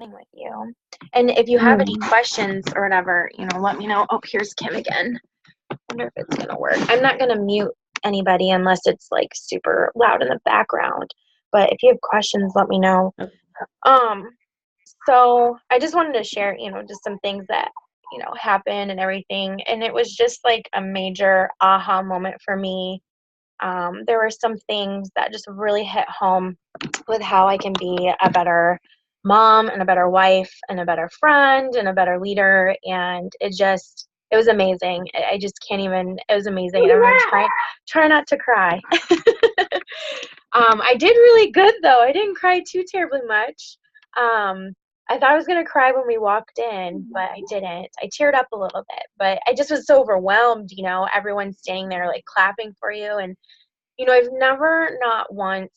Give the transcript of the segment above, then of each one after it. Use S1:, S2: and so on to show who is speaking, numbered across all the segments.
S1: with you. And if you have any questions or whatever, let me know. Oh, here's Kim again. I wonder if it's going to work. I'm not going to mute anybody unless it's like super loud in the background. But if you have questions, let me know. So I just wanted to share, just some things that, happened and everything. And it was just like a major aha moment for me. There were some things that just really hit home with how I can be a better mom and a better wife and a better friend and a better leader. And it was amazing. I just can't even, it was amazing. And I'm going to try not to cry. I did really good though. I didn't cry too terribly much. I thought I was going to cry when we walked in, but I didn't. I teared up a little bit, but I just was so overwhelmed, everyone standing there like clapping for you. And, I've never, not once,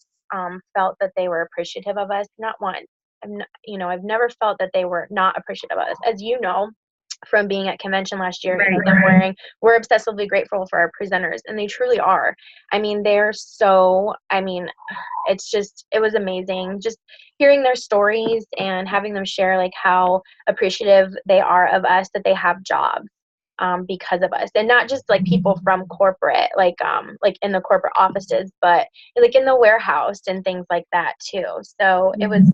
S1: felt that they were appreciative of us. Not once. I've never felt that they were not appreciative of us. As you know, from being at convention last year, we're obsessively grateful for our presenters, and they truly are. They're so, it was amazing just hearing their stories and having them share like how appreciative they are of us, that they have jobs because of us, and not just like people from corporate, like in the corporate offices, but like in the warehouse and things like that too. So it was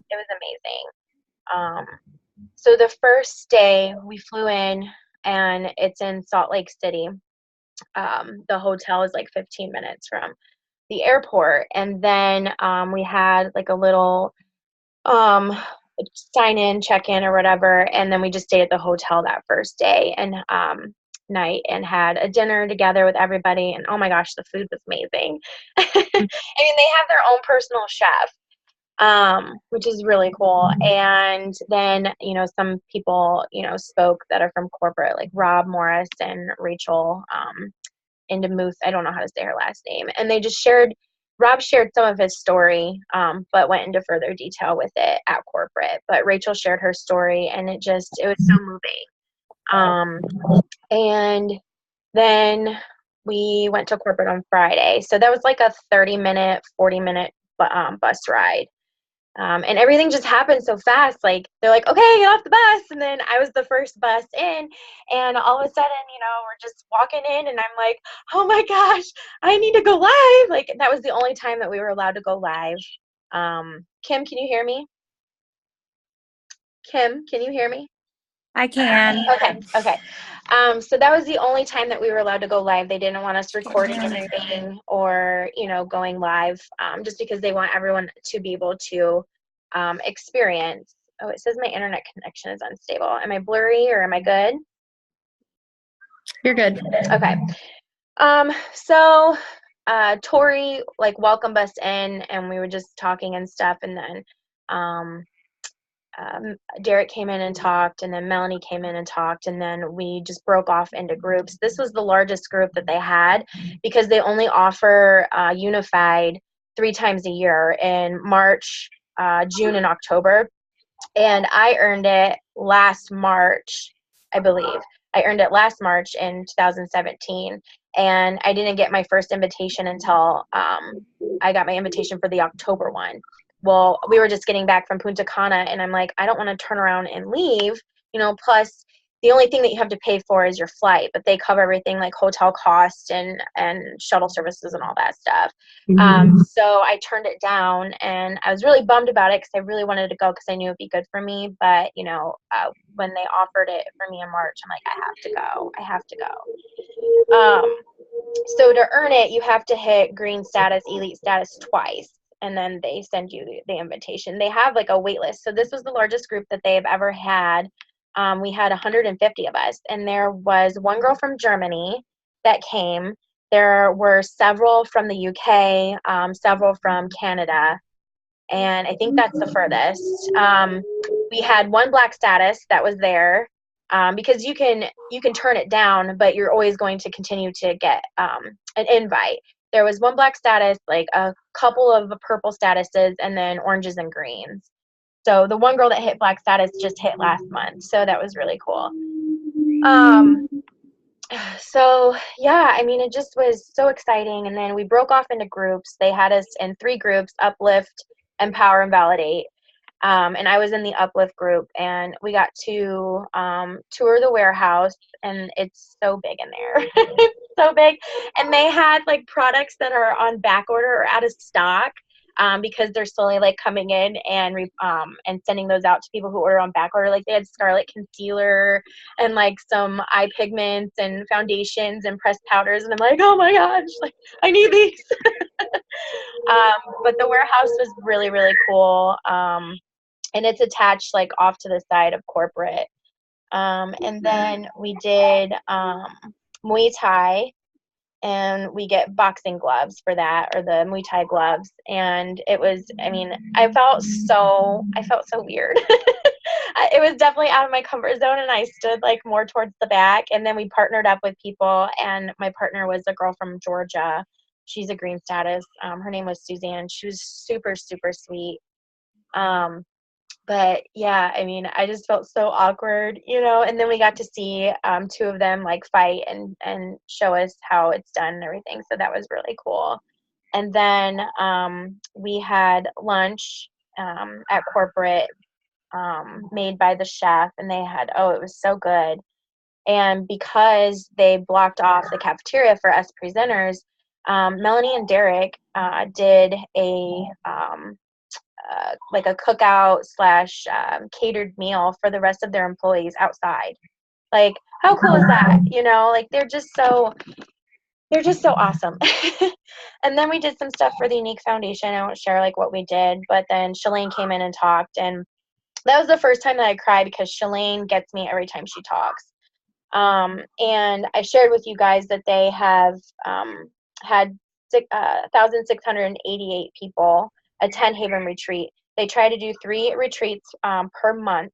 S1: amazing. So the first day we flew in, and it's in Salt Lake City. The hotel is like 15 minutes from the airport. And then we had like a little sign in, check in or whatever. And then we just stayed at the hotel that first day and night and had a dinner together with everybody. And oh my gosh, the food was amazing. They have their own personal chef. Which is really cool. And then, some people, spoke that are from corporate, like Rob Morris and Rachel Indemuth. I don't know how to say her last name. And they just Rob shared some of his story, but went into further detail with it at corporate. But Rachel shared her story, and it was so moving. And then we went to corporate on Friday. So that was like a 30-minute, 40-minute bus ride. And everything just happened so fast. Like, they're like, okay, get off the bus. And then I was the first bus in. And all of a sudden, we're just walking in. And I'm like, oh my gosh, I need to go live. Like, that was the only time that we were allowed to go live. Kim, can you hear me? Kim, can you hear me?
S2: I can.
S1: Okay. So that was the only time that we were allowed to go live. They didn't want us recording anything or, going live, just because they want everyone to be able to experience. Oh, it says my internet connection is unstable. Am I blurry or am I good?
S2: You're good.
S1: Okay. So Tori welcomed us in, and we were just talking and stuff, and then Derek came in and talked, and then Melanie came in and talked, and then we just broke off into groups. This was the largest group that they had because they only offer Unified 3 times a year in March, June, and October. And I earned it last March, I believe. I earned it last March in 2017, and I didn't get my first invitation until I got my invitation for the October one. Well, we were just getting back from Punta Cana, and I'm like, I don't want to turn around and leave, plus the only thing that you have to pay for is your flight, but they cover everything like hotel costs and shuttle services and all that stuff. So I turned it down, and I was really bummed about it because I really wanted to go because I knew it'd be good for me. But, when they offered it for me in March, I'm like, I have to go. So to earn it, you have to hit green status, elite status twice. And then they send you the invitation. They have like a wait list. So this was the largest group that they've ever had. We had 150 of us, and there was one girl from Germany that came. There were several from the UK, several from Canada, and I think that's the furthest. We had one black status that was there, because you can turn it down, but you're always going to continue to get an invite. There was one black status, like a couple of purple statuses, and then oranges and greens. So the one girl that hit black status just hit last month. So that was really cool. So yeah, it just was so exciting. And then we broke off into groups. They had us in 3 groups: uplift, empower, and validate. And I was in the Uplift group, and we got to tour the warehouse, and it's so big in there. It's so big. And they had like products that are on back order or out of stock, because they're slowly like coming in and sending those out to people who order on back order. Like they had Scarlet Concealer and like some eye pigments and foundations and pressed powders. And I'm like, oh my gosh, like I need these. But the warehouse was really, really cool. And it's attached like off to the side of corporate. And then we did Muay Thai, and we get boxing gloves for that, or the Muay Thai gloves. And it was, I mean, I felt so weird. It was definitely out of my comfort zone, and I stood like more towards the back. And then we partnered up with people, and my partner was a girl from Georgia. She's a green status. Her name was Suzanne. She was super, super sweet. But yeah, I mean, I just felt so awkward, and then we got to see two of them like fight and show us how it's done and everything. So that was really cool. And then we had lunch at corporate, made by the chef, and they had, oh, it was so good. And because they blocked off the cafeteria for us presenters, Melanie and Derek did like a cookout slash catered meal for the rest of their employees outside. Like, how cool is that? Like they're just so awesome. And then we did some stuff for the Unique Foundation. I won't share like what we did, but then Shalane came in and talked, and that was the first time that I cried, because Shalane gets me every time she talks. And I shared with you guys that they have had 1,688 people attend Haven Retreat. They try to do 3 retreats per month,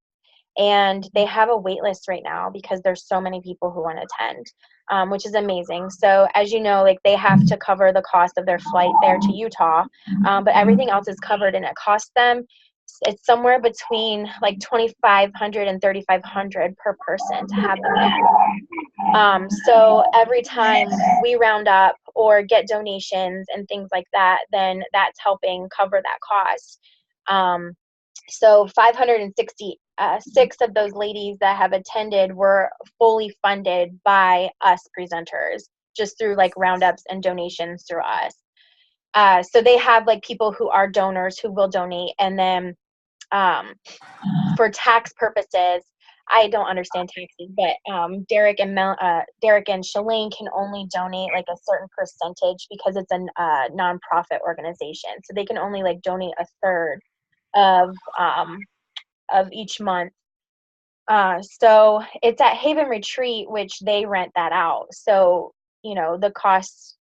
S1: and they have a wait list right now because there's so many people who want to attend, which is amazing. So as you know, like they have to cover the cost of their flight there to Utah, but everything else is covered, and it costs them, it's somewhere between like 2,500 and 3,500 per person to have them there. So every time we round up or get donations and things like that, then that's helping cover that cost. So 566 of those ladies that have attended were fully funded by us presenters, just through like roundups and donations through us. So they have like people who are donors who will donate, and then for tax purposes, I don't understand taxes, but Derek and Shalane can only donate like a certain percentage because it's a nonprofit organization. So they can only like donate a third of each month. So it's at Haven Retreat, which they rent that out. So, the cost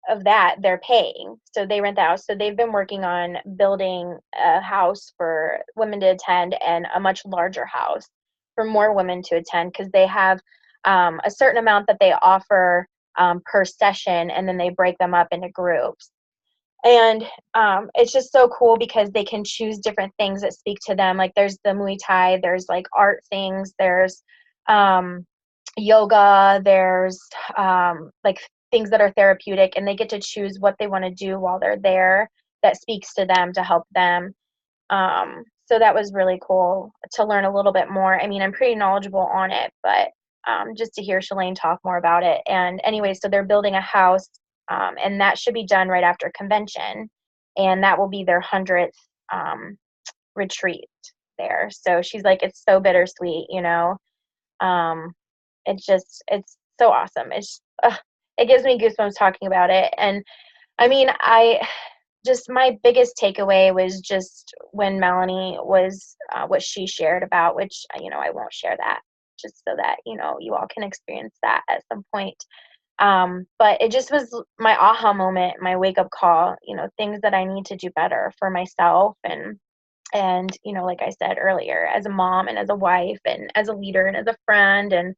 S1: of that they're paying. So they rent the house. So they've been working on building a house for women to attend, and a much larger house for more women to attend, because they have a certain amount that they offer per session, and then they break them up into groups. And it's just so cool because they can choose different things that speak to them. Like there's the Muay Thai, there's like art things, there's yoga, there's like things that are therapeutic, and they get to choose what they want to do while they're there that speaks to them to help them. So that was really cool to learn a little bit more. I mean, I'm pretty knowledgeable on it, but just to hear Shalane talk more about it. And anyway, so they're building a house, and that should be done right after convention, and that will be their 100th retreat there. So she's like, it's so bittersweet, it's so awesome. It gives me goosebumps talking about it. And I mean, my biggest takeaway was just when Melanie was, what she shared about, which, I won't share that, just so that, you all can experience that at some point. But it just was my aha moment, my wake up call, things that I need to do better for myself. And, like I said earlier, as a mom and as a wife and as a leader and as a friend. And,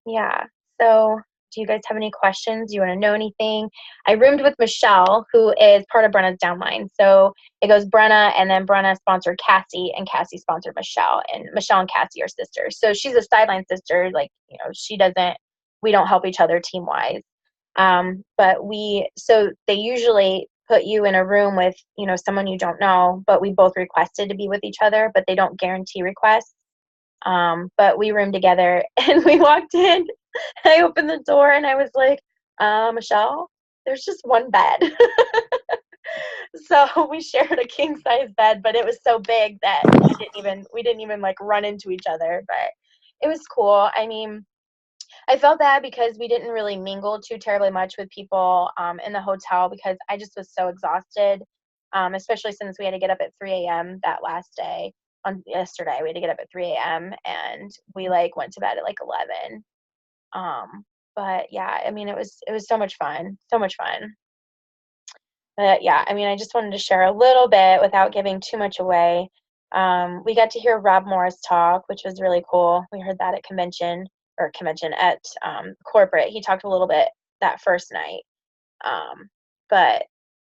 S1: yeah. So do you guys have any questions? Do you want to know anything? I roomed with Michelle, who is part of Brenna's downline. So it goes Brenna, and then Brenna sponsored Cassie, and Cassie sponsored Michelle, and Michelle and Cassie are sisters. So she's a sideline sister. Like, we don't help each other team wise. But so they usually put you in a room with, you know, someone you don't know, but we both requested to be with each other, but they don't guarantee requests. But we roomed together and we walked in. I opened the door and I was like, Michelle, there's just one bed. So we shared a king size bed, but it was so big that we didn't even like run into each other, but it was cool. I mean, I felt bad because we didn't really mingle too terribly much with people in the hotel because I just was so exhausted, especially since we had to get up at 3 a.m. that last day. On yesterday, we had to get up at 3 a.m. and we like went to bed at like 11. But yeah, I mean, it was so much fun, so much fun. But yeah, I mean, I just wanted to share a little bit without giving too much away. We got to hear Rob Morris talk, which was really cool. We heard that at convention at corporate. He talked a little bit that first night. But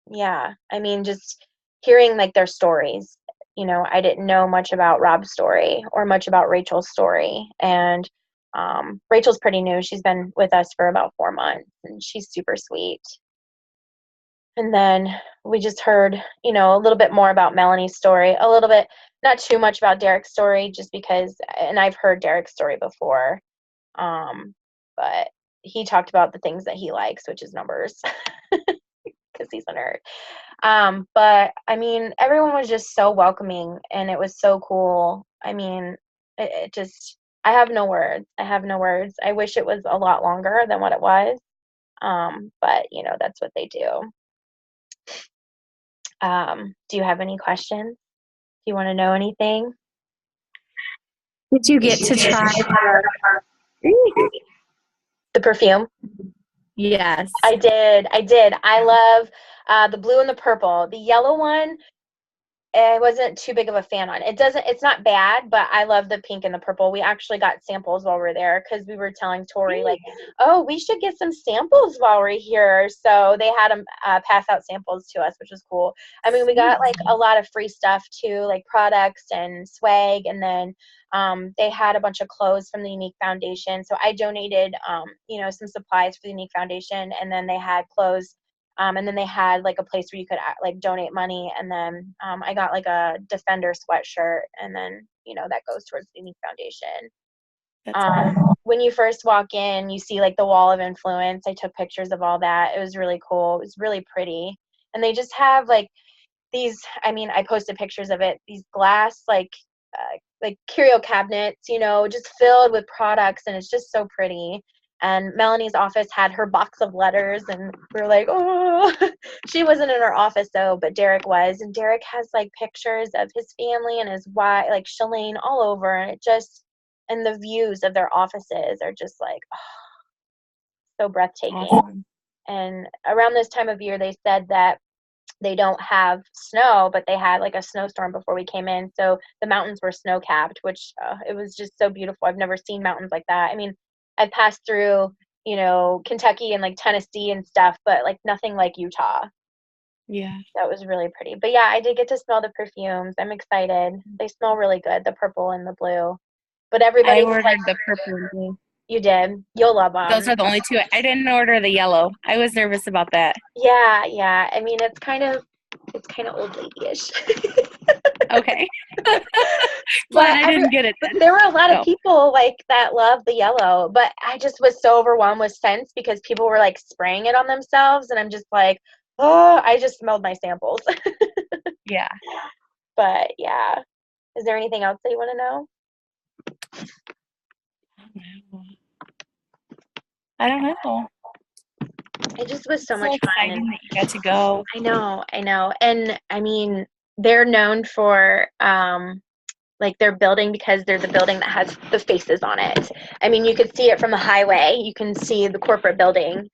S1: yeah, I mean, just hearing like their stories. You know, I didn't know much about Rob's story or much about Rachel's story. And Rachel's pretty new. She's been with us for about 4 months, and she's super sweet. And then we just heard, you know, a little bit more about Melanie's story, a little bit, not too much about Derek's story, just because, and I've heard Derek's story before, but he talked about the things that he likes, which is numbers, because he's a nerd. But I mean, everyone was just so welcoming, and it was so cool. I mean, it just, I have no words. I have no words. I wish it was a lot longer than what it was, but you know, that's what they do. Do you have any questions? Do you want to know anything?
S2: Did you get to try?
S1: The perfume?
S2: Yes.
S1: I did. I love the blue and the purple. The yellow one, I wasn't too big of a fan on. It's not bad, but I love the pink and the purple. We actually got samples while we were there because we were telling Tori, like, oh, we should get some samples while we're here. So they had them pass out samples to us, which was cool. I mean, we got like a lot of free stuff too, like products and swag. And then they had a bunch of clothes from the Unique Foundation. So I donated, you know, some supplies for the Unique Foundation. And then they had clothes. And then they had like a place where you could like donate money, and then I got like a Defender sweatshirt, and then you know that goes towards the Unique Foundation. When you first walk in, you see like the wall of influence. I took pictures of all that. It was really cool. It was really pretty, and they just have like these. I mean, I posted pictures of it. These glass like curio cabinets, you know, just filled with products, and it's just so pretty. And Melanie's office had her box of letters, and we were like, oh, she wasn't in her office though, but Derek was. And Derek has like pictures of his family and his wife, like Shalane, all over. And and the views of their offices are just like, oh, so breathtaking. Awesome. And around this time of year, they said that they don't have snow, but they had like a snowstorm before we came in. So the mountains were snow capped, which it was just so beautiful. I've never seen mountains like that. I mean, I've passed through, you know, Kentucky and like Tennessee and stuff, but like nothing like Utah.
S2: Yeah.
S1: That was really pretty. But yeah, I did get to smell the perfumes. I'm excited. They smell really good, the purple and the blue. But everybody
S2: I ordered the purple and blue.
S1: You did. You'll love them.
S2: Those are the only two. I didn't order the yellow. I was nervous about that.
S1: Yeah. I mean, it's kind of old lady-ish.
S2: Okay. Glad I didn't get it then.
S1: There were a lot of people like that love the yellow, but I just was so overwhelmed with scents because people were like spraying it on themselves, and I'm just like, oh, I just smelled my samples.
S2: Yeah.
S1: But yeah. Is there anything else that you want to know?
S2: I don't know.
S1: It just was so much fun.
S2: And that you got to go.
S1: I know. And I mean, they're known for like their building because they're the building that has the faces on it. I mean, you could see it from the highway. You can see the corporate building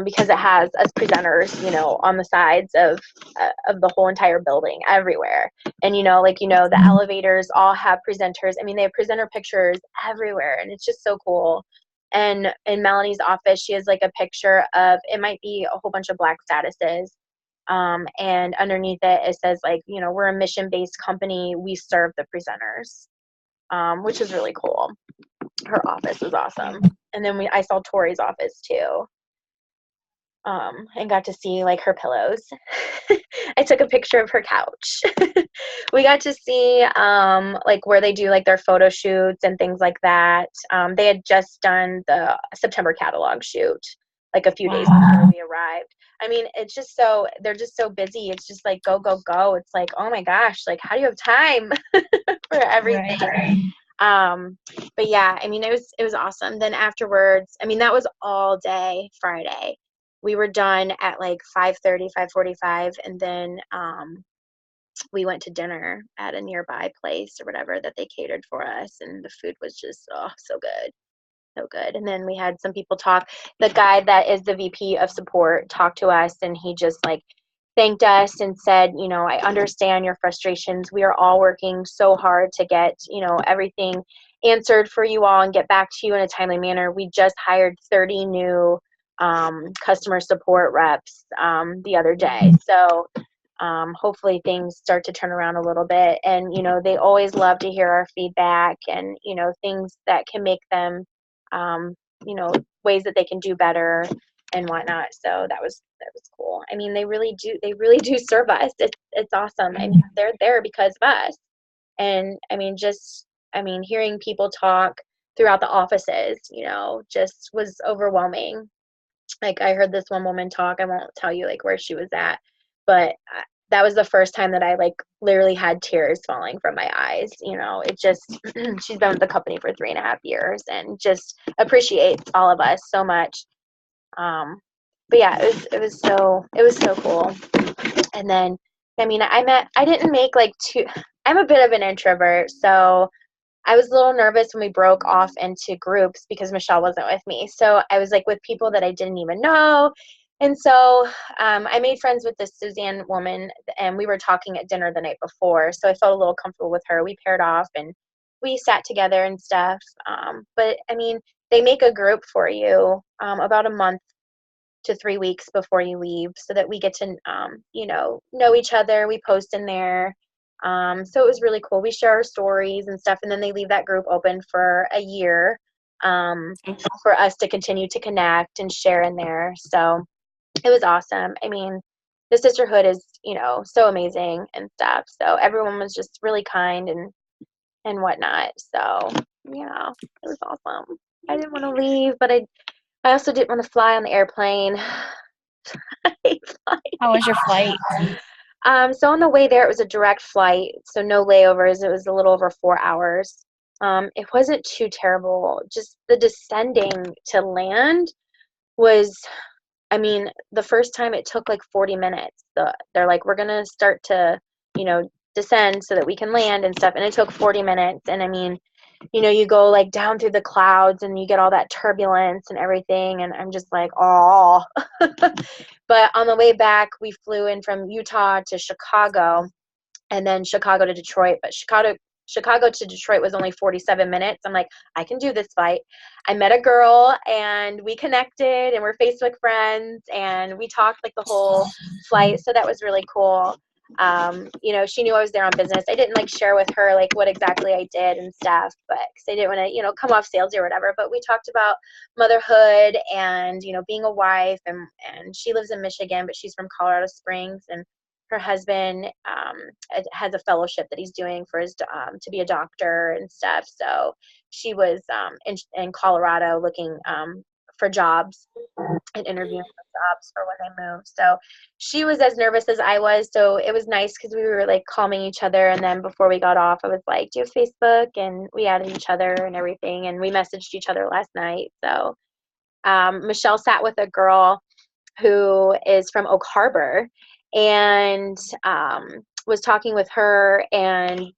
S1: because it has us presenters, you know, on the sides of the whole entire building everywhere. And, you know, like, you know, the elevators all have presenters. I mean, they have presenter pictures everywhere, and it's just so cool. And in Melanie's office, she has like a picture of, it might be a whole bunch of Black statuses. And underneath it says like, you know, we're a mission-based company. We serve the presenters, which is really cool. Her office is awesome. And then I saw Tori's office too. and got to see like her pillows. I took a picture of her couch. We got to see like where they do like their photo shoots and things like that. They had just done the September catalog shoot like a few days before we arrived. I mean, it's just so they're just so busy. It's just like go go go. It's like, oh my gosh, like how do you have time for everything?
S2: Right.
S1: But yeah, I mean, it was awesome. Then afterwards, I mean, that was all day Friday. We were done at like 5:30, 5:45, and then we went to dinner at a nearby place or whatever that they catered for us, and the food was just so good. So good. And then we had some people talk. The guy that is the VP of support talked to us, and he just like thanked us and said, you know, I understand your frustrations. We are all working so hard to get, you know, everything answered for you all and get back to you in a timely manner. We just hired 30 new customer support reps the other day. So hopefully things start to turn around a little bit. And, you know, they always love to hear our feedback and, you know, things that can make them, you know, ways that they can do better and whatnot. So that was cool. I mean, they really do serve us. It's awesome. I mean, they're there because of us. And I mean, hearing people talk throughout the offices, you know, just was overwhelming. Like I heard this one woman talk, I won't tell you like where she was at, but that was the first time that I like literally had tears falling from my eyes. You know, it just, she's been with the company for 3.5 years and just appreciates all of us so much. But yeah, it was so cool. And then, I mean, I didn't make like I'm a bit of an introvert, so I was a little nervous when we broke off into groups because Michelle wasn't with me. So I was like with people that I didn't even know. And so I made friends with this Suzanne woman, and we were talking at dinner the night before. So I felt a little comfortable with her. We paired off and we sat together and stuff. But I mean, they make a group for you about a month to 3 weeks before you leave so that we get to, you know each other. We post in there. So it was really cool. We share our stories and stuff, and then they leave that group open for a year for us to continue to connect and share in there. So it was awesome. I mean, the sisterhood is, you know, so amazing and stuff. So everyone was just really kind and whatnot. So yeah, it was awesome. I didn't want to leave, but I also didn't want to fly on the airplane. I hate flying.
S2: How was your flight?
S1: So on the way there, it was a direct flight, so no layovers. It was a little over 4 hours. It wasn't too terrible. Just the descending to land was, I mean, the first time it took like 40 minutes. They're like, we're going to start to, you know, descend so that we can land and stuff. And it took 40 minutes. And I mean, you know, you go like down through the clouds and you get all that turbulence and everything. And I'm just like, oh. But on the way back, we flew in from Utah to Chicago and then Chicago to Detroit. But Chicago to Detroit was only 47 minutes. I'm like, I can do this flight. I met a girl and we connected and we're Facebook friends and we talked like the whole flight. So that was really cool. You know, she knew I was there on business. I didn't like share with her like what exactly I did and stuff, but because I didn't want to, you know, come off salesy or whatever. But we talked about motherhood and, you know, being a wife, and she lives in Michigan, but she's from Colorado Springs, and her husband has a fellowship that he's doing for his to be a doctor and stuff. So she was in Colorado looking for jobs and interviewing for jobs for when they moved. So she was as nervous as I was. So it was nice because we were like calming each other. And then before we got off, I was like, do you have Facebook? And we added each other and everything. And we messaged each other last night. So Michelle sat with a girl who is from Oak Harbor and was talking with her, and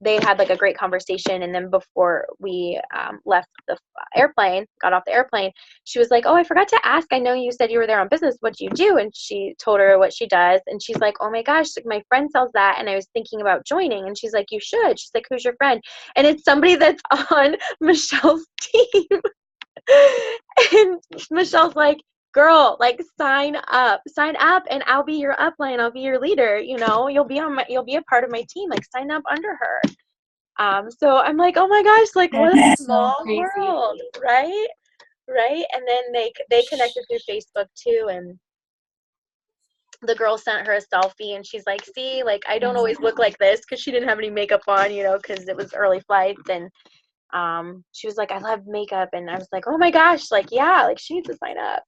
S1: they had like a great conversation. And then before we left the airplane, got off the airplane, she was like, oh, I forgot to ask, I know you said you were there on business, what do you do? And she told her what she does, and she's like, oh my gosh, like, my friend sells that and I was thinking about joining. And she's like, you should. She's like, who's your friend? And it's somebody that's on Michelle's team. And Michelle's like, girl, like sign up and I'll be your upline, I'll be your leader, you know, you'll be a part of my team, like sign up under her. So I'm like, oh my gosh, like what a small world, right? And then they connected through Facebook too, and the girl sent her a selfie, and she's like, see, like, I don't always look like this, because she didn't have any makeup on, you know, because it was early flights. And she was like, I love makeup. And I was like, oh my gosh, like, yeah, like, she needs to sign up.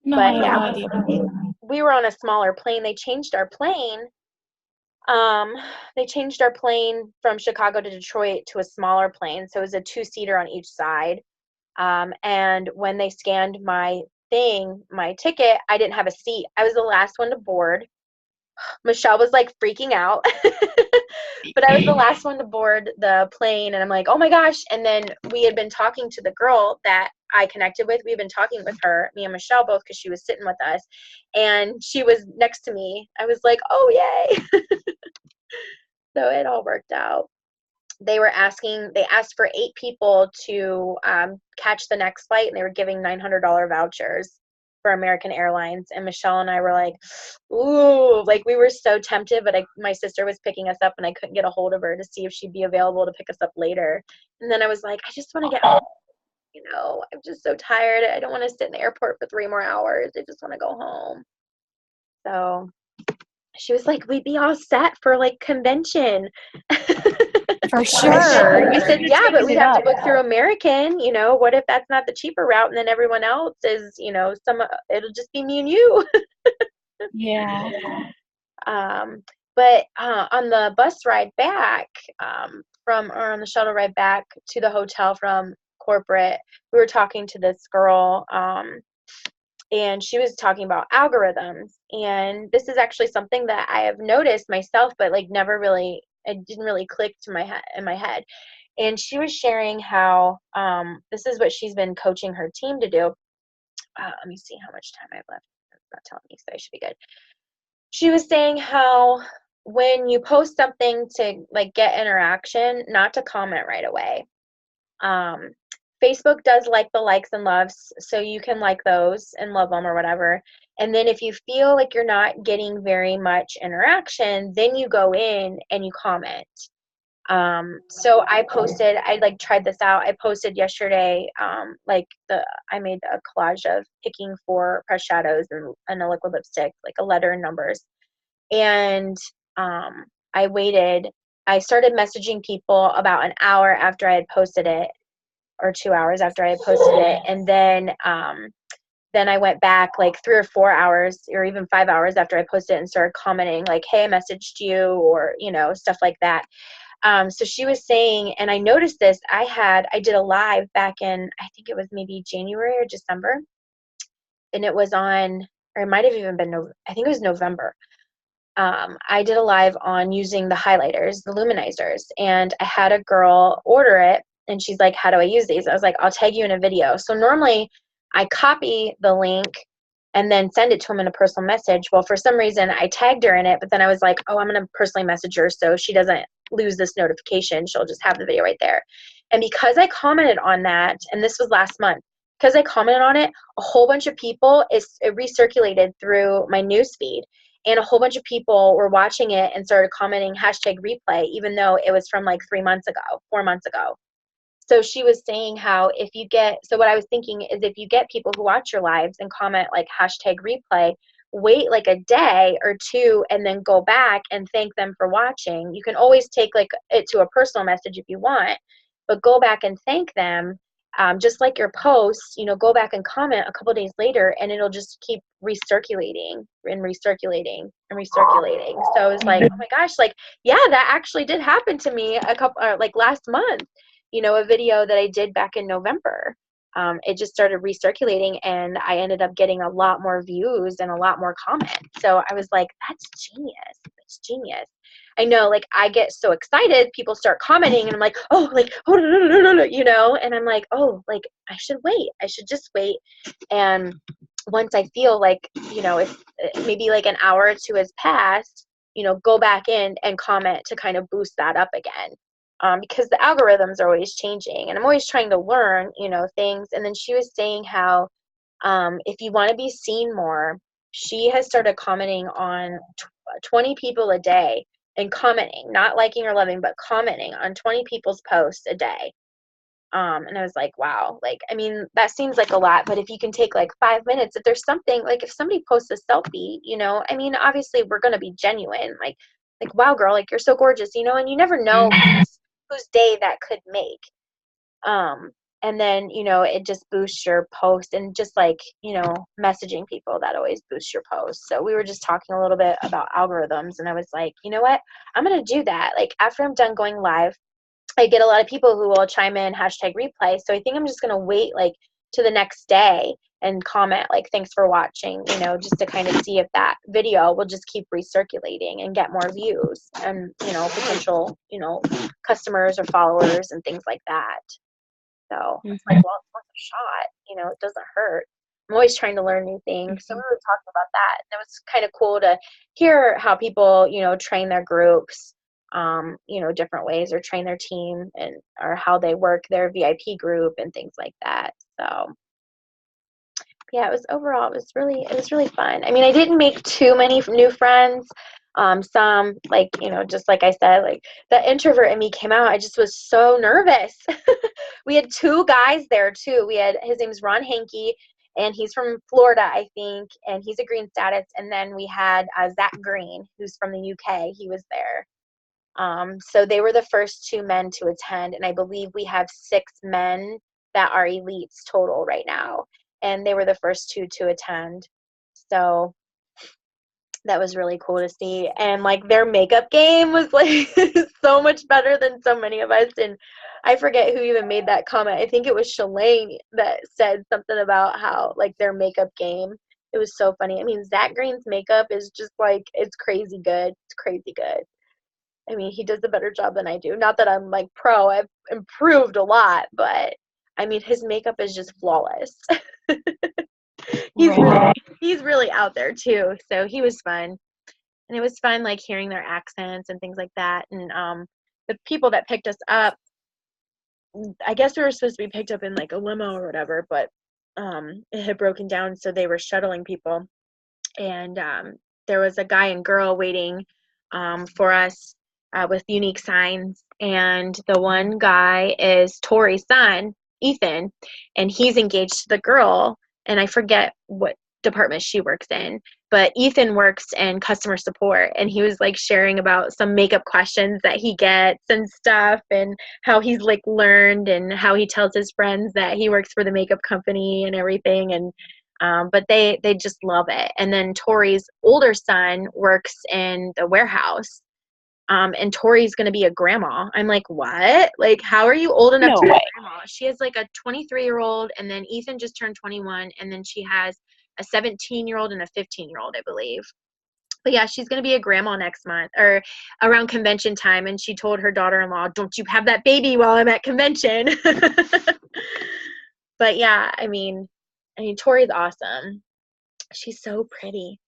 S2: No,
S1: But
S2: I
S1: yeah,
S2: have no idea.
S1: we were on a smaller plane. They changed our plane. They changed our plane from Chicago to Detroit to a smaller plane. So it was a 2-seater on each side. And when they scanned my ticket, I didn't have a seat. I was the last one to board. Michelle was like freaking out, but I was the last one to board the plane. And I'm like, oh my gosh. And then we had been talking to the girl that I connected with. We had been talking with her, me and Michelle both, because she was sitting with us, and she was next to me. I was like, oh, yay. So it all worked out. They asked for 8 people to catch the next flight, and they were giving $900 vouchers for American Airlines. And Michelle and I were like, ooh, like, we were so tempted, but my sister was picking us up, and I couldn't get a hold of her to see if she'd be available to pick us up later. And then I was like, I just want to get home. You know, I'm just so tired. I don't want to sit in the airport for 3 more hours. I just want to go home. So she was like, we'd be all set for like convention.
S2: For sure.
S1: I said, yeah, but we'd have to book through American. You know, what if that's not the cheaper route, and then everyone else is, you know, it'll just be me and you.
S2: Yeah.
S1: But on the bus ride back or on the shuttle ride back to the hotel from corporate, we were talking to this girl, and she was talking about algorithms. And this is actually something that I have noticed myself, but like it didn't really click in my head. And she was sharing how this is what she's been coaching her team to do. Let me see how much time I have left. It's not telling me, so I should be good. She was saying how when you post something to like get interaction, not to comment right away. Facebook does like the likes and loves, so you can like those and love them or whatever. And then if you feel like you're not getting very much interaction, then you go in and you comment. So I like tried this out. I posted yesterday, I made a collage of picking 4 pressed shadows and a liquid lipstick, like a letter and numbers. And I waited. I started messaging people about an hour after I had posted it, or 2 hours after I had posted it. And then I went back like 3 or 4 hours or even 5 hours after I posted it and started commenting like, hey, I messaged you, or, you know, stuff like that. So she was saying, and I noticed this, I did a live back in, I think it was maybe January or December. And it was on, or it might have even been, I think it was November. I did a live on using the highlighters, the luminizers, and I had a girl order it, and she's like, how do I use these? I was like, I'll tag you in a video. So normally I copy the link and then send it to him in a personal message. Well, for some reason I tagged her in it, but then I was like, oh, I'm going to personally message her so she doesn't lose this notification. She'll just have the video right there. And because I commented on that, and this was last month, because I commented on it, a whole bunch of people, it recirculated through my newsfeed. And a whole bunch of people were watching it and started commenting #replay, even though it was from like 4 months ago. So she was saying how so what I was thinking is, if you get people who watch your lives and comment like #replay, wait like a day or 2 and then go back and thank them for watching. You can always take like it to a personal message if you want, but go back and thank them. Just like your posts, you know, go back and comment a couple days later, and it'll just keep recirculating and recirculating and recirculating. So I was like, oh my gosh, like, yeah, that actually did happen to me like last month. You know, a video that I did back in November. It just started recirculating, and I ended up getting a lot more views and a lot more comments. So I was like, that's genius. That's genius. I know, like, I get so excited, people start commenting, and I'm like, oh, like, oh, you know, and I'm like, oh, like, I should just wait. And once I feel like, you know, if maybe like an hour or 2 has passed, you know, go back in and comment to kind of boost that up again. Because the algorithms are always changing, and I'm always trying to learn, you know, things. And then she was saying how if you want to be seen more, she has started commenting on 20 people a day, and commenting, not liking or loving, but commenting on 20 people's posts a day. And I was like, wow, like, I mean, that seems like a lot, but if you can take like 5 minutes, if there's something, like if somebody posts a selfie, you know, I mean, obviously we're going to be genuine, like, wow, girl, like you're so gorgeous, you know, and you never know whose day that could make. Um, and then, you know, it just boosts your post, and just like, you know, messaging people, that always boosts your post. So we were just talking a little bit about algorithms, and I was like, you know what, I'm going to do that. Like after I'm done going live, I get a lot of people who will chime in #replay. So I think I'm just going to wait like to the next day and comment like, thanks for watching, you know, just to kind of see if that video will just keep recirculating and get more views and, you know, potential, you know, customers or followers and things like that. So it's like, well, it's worth a shot, you know, it doesn't hurt. I'm always trying to learn new things. So we were talking about that. And it was kind of cool to hear how people, you know, train their groups, you know, different ways, or train their team, and or how they work their VIP group and things like that. So yeah, it was really fun. I mean, I didn't make too many new friends. Some, like, you know, just like I said, like the introvert in me came out. I just was so nervous. We had 2 guys there too. His name's Ron Hankey, and he's from Florida, I think, and he's a green status. And then we had Zach Green, who's from the UK. He was there. So they were the first 2 men to attend, and I believe we have 6 men that are elites total right now, and they were the first 2 to attend. So that was really cool to see. And like their makeup game was like so much better than so many of us. And I forget who even made that comment. I think it was Shalane that said something about how like their makeup game. It was so funny. I mean, Zach Green's makeup is just like, it's crazy good. It's crazy good. I mean, he does a better job than I do. Not that I'm like pro, I've improved a lot, but I mean, his makeup is just flawless. He's really out there too. So he was fun. And it was fun, like hearing their accents and things like that. And the people that picked us up, I guess we were supposed to be picked up in like a limo or whatever, but it had broken down, so they were shuttling people. And there was a guy and girl waiting for us with unique signs. And the one guy is Tori's son, Ethan, and he's engaged to the girl. And I forget what department she works in, but Ethan works in customer support, and he was like sharing about some makeup questions that he gets and stuff, and how he's like learned, and how he tells his friends that he works for the makeup company and everything. And but they just love it. And then Tori's older son works in the warehouse, and Tori's going to be a grandma. I'm like, what? Like, how are you old enough to be a grandma? She has like a 23-year-old, and then Ethan just turned 21, and then she has a 17-year-old and a 15-year-old, I believe. But yeah, she's going to be a grandma next month, or around convention time. And she told her daughter-in-law, don't you have that baby while I'm at convention. But yeah, I mean, Tori's awesome. She's so pretty.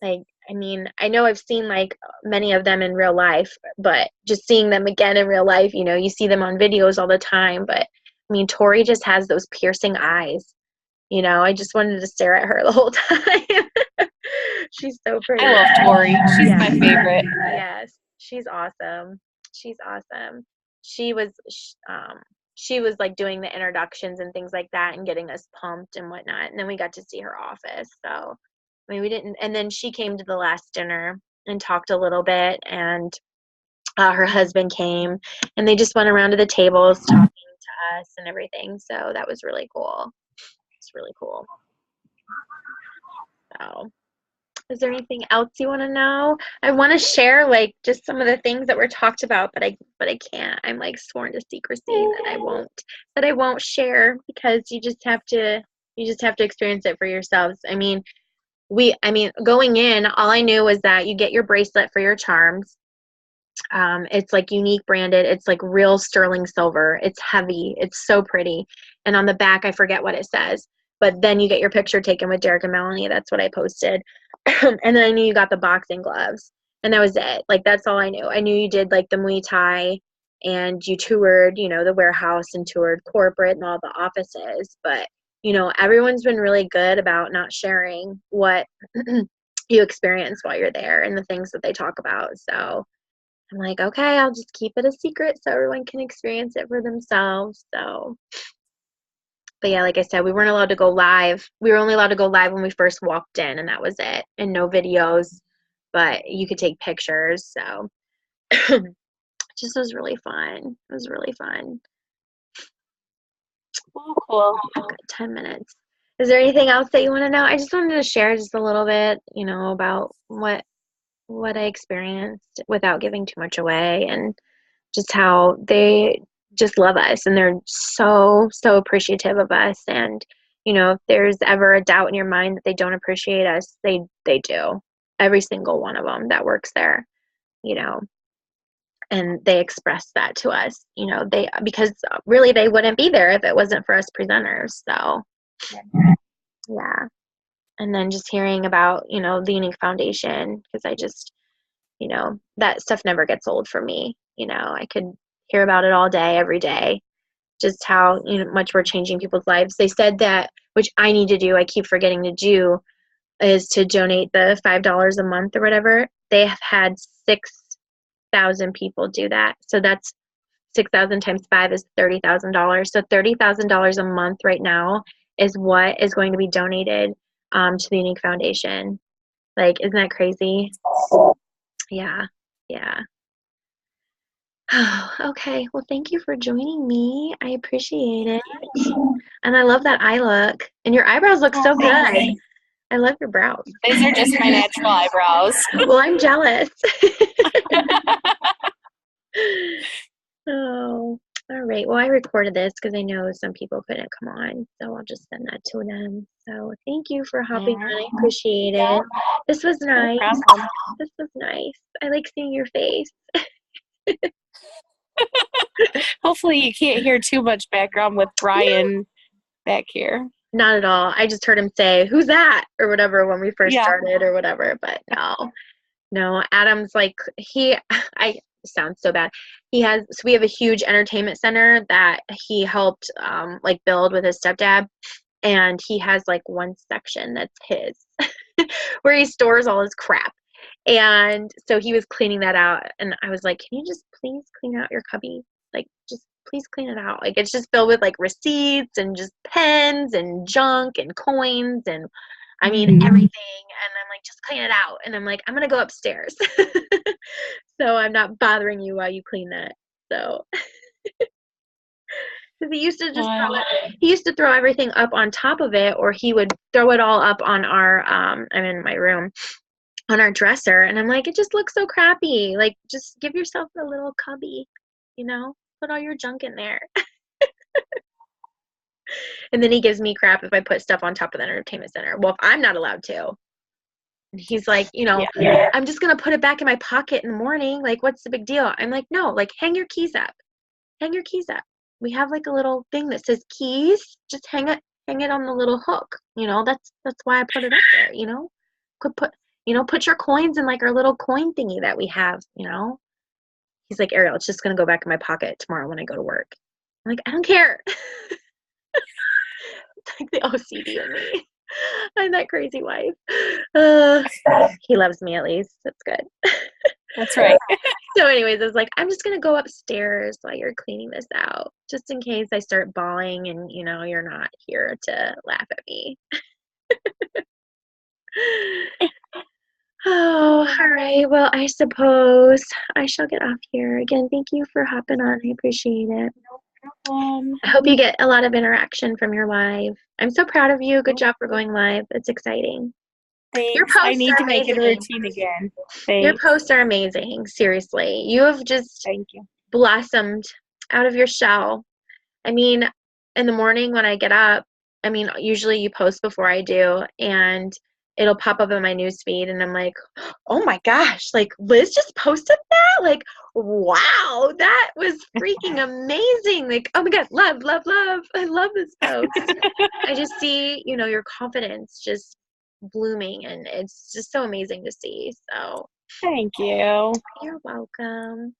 S1: Like, I mean, I know I've seen like many of them in real life, but just seeing them again in real life, you know, you see them on videos all the time. But I mean, Tori just has those piercing eyes. You know, I just wanted to stare at her the whole time. She's so pretty.
S2: I love Tori. She's my favorite.
S1: Yes, she's awesome. She's awesome. She was, she was like doing the introductions and things like that, and getting us pumped and whatnot. And then we got to see her office. So, I mean, we didn't. And then she came to the last dinner and talked a little bit, and her husband came, and they just went around to the tables talking to us and everything. So that was really cool. It's really cool. So, is there anything else you want to know? I want to share like just some of the things that were talked about, but I can't. I'm like sworn to secrecy that I won't share, because you just have to experience it for yourselves. I mean, going in, all I knew was that you get your bracelet for your charms. It's like unique branded. It's like real sterling silver. It's heavy. It's so pretty. And on the back, I forget what it says, but then you get your picture taken with Derek and Melanie. That's what I posted. And then I knew you got the boxing gloves, and that was it. Like, that's all I knew. I knew you did like the Muay Thai, and you toured, you know, the warehouse, and toured corporate and all the offices. But, you know, everyone's been really good about not sharing what you experience while you're there and the things that they talk about. So, I'm like, okay, I'll just keep it a secret so everyone can experience it for themselves. So, but yeah, like I said, we weren't allowed to go live. We were only allowed to go live when we first walked in, and that was it. And no videos, but you could take pictures. So, it just was really fun. It was really fun.
S2: Cool.
S1: Good, 10 minutes. Is there anything else that you want to know? I just wanted to share just a little bit, about what I experienced without giving too much away, and just how they just love us, and they're so, so appreciative of us. And, if there's ever a doubt in your mind that they don't appreciate us, they do. Every single one of them that works there, and they express that to us, because really they wouldn't be there if it wasn't for us presenters. So, yeah. And then just hearing about, the Unique Foundation, because I just, that stuff never gets old for me. I could hear about it all day, every day, just how much we're changing people's lives. They said that, which I need to do, I keep forgetting to do, is to donate the $5 a month or whatever. They have had 6,000 people do that. So that's 6,000 times 5 is $30,000. So $30,000 a month right now is what is going to be donated to the Unique Foundation. Like, isn't that crazy? Yeah. Yeah. Okay. Well, thank you for joining me. I appreciate it. And I love that eye look. And your eyebrows look so good. I love your brows.
S2: These are just my natural eyebrows.
S1: Well, I'm jealous. Oh, all right. Well, I recorded this because I know some people couldn't come on, so I'll just send that to them. So thank you for hopping on. I appreciate it. This was nice.
S2: No
S1: This was nice. I like seeing your face.
S2: Hopefully you can't hear too much background with Brian back here.
S1: Not at all. I just heard him say, "Who's that?" or whatever when we first started or whatever, but no. Adam's like, I sound so bad. So we have a huge entertainment center that he helped build with his stepdad, and he has like one section that's his where he stores all his crap. And so he was cleaning that out, and I was like, can you just please clean out your cubby? Like, just please clean it out. Like, it's just filled with like receipts and just pens and junk and coins and everything. And I'm like, just clean it out. And I'm like, I'm going to go upstairs. So I'm not bothering you while you clean that. So, because he used to just he used to throw everything up on top of it, or he would throw it all up on our, I'm in my room, on our dresser. And I'm like, it just looks so crappy. Like, just give yourself a little cubby, put all your junk in there. And then he gives me crap if I put stuff on top of the entertainment center. Well, if I'm not allowed to. And he's like, I'm just going to put it back in my pocket in the morning. Like, what's the big deal? I'm like, no, like, hang your keys up. Hang your keys up. We have like a little thing that says keys. Just hang it on the little hook. That's why I put it up there, Could put your coins in like our little coin thingy that we have, He's like, Ariel, it's just going to go back in my pocket tomorrow when I go to work. I'm like, I don't care. It's like the OCD in me. I'm that crazy wife. He loves me at least. That's good.
S2: That's right.
S1: So anyways, I was like, I'm just going to go upstairs while you're cleaning this out, just in case I start bawling and, you're not here to laugh at me. Oh, all right. Well, I suppose I shall get off here. Again, thank you for hopping on. I appreciate it. I hope you get a lot of interaction from your live. I'm so proud of you. Good job for going live. It's exciting.
S2: Thanks. Your posts I need to make it a routine again. Thanks.
S1: Your posts are amazing. Seriously. You have just blossomed out of your shell. In the morning when I get up, usually you post before I do, and it'll pop up in my newsfeed, and I'm like, oh my gosh, like Liz just posted that? Like, wow, that was freaking amazing. Like, oh my God, love. I love this post. I just see, your confidence just blooming, and it's just so amazing to see. So
S2: thank you.
S1: You're welcome.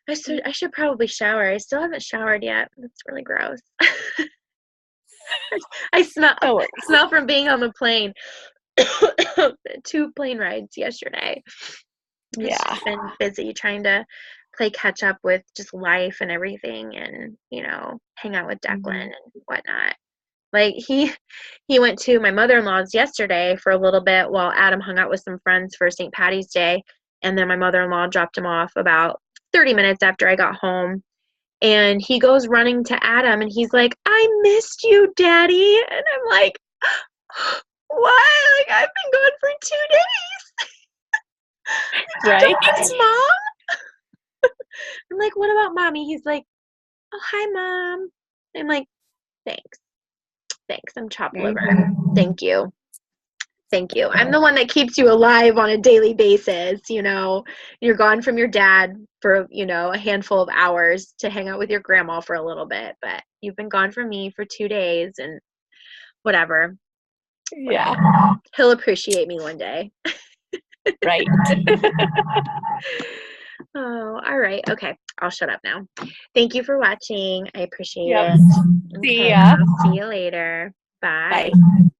S1: I should probably shower. I still haven't showered yet. That's really gross. I smell from being on the plane. 2 plane rides yesterday. He's
S2: Yeah.
S1: just been busy trying to play catch up with just life and everything, and hang out with Declan and whatnot. Like he went to my mother-in-law's yesterday for a little bit while Adam hung out with some friends for St. Patty's Day, and then my mother-in-law dropped him off about 30 minutes after I got home. And he goes running to Adam and he's like, "I missed you, Daddy." And I'm like, "What? Like, I've been gone for 2 days." Like,
S2: Right?
S1: "Don't miss Mom." I'm like, "What about Mommy?" He's like, "Oh, hi, Mom." I'm like, "Thanks. I'm chopped liver. Thank you. Thank you. I'm the one that keeps you alive on a daily basis. You're gone from your dad for, a handful of hours to hang out with your grandma for a little bit, but you've been gone from me for 2 days and whatever.
S2: Yeah.
S1: He'll appreciate me one day."
S2: Right.
S1: Oh, all right. Okay. I'll shut up now. Thank you for watching. I appreciate
S2: Yep.
S1: it.
S2: See
S1: Okay.
S2: ya.
S1: I'll see you later. Bye.
S2: Bye.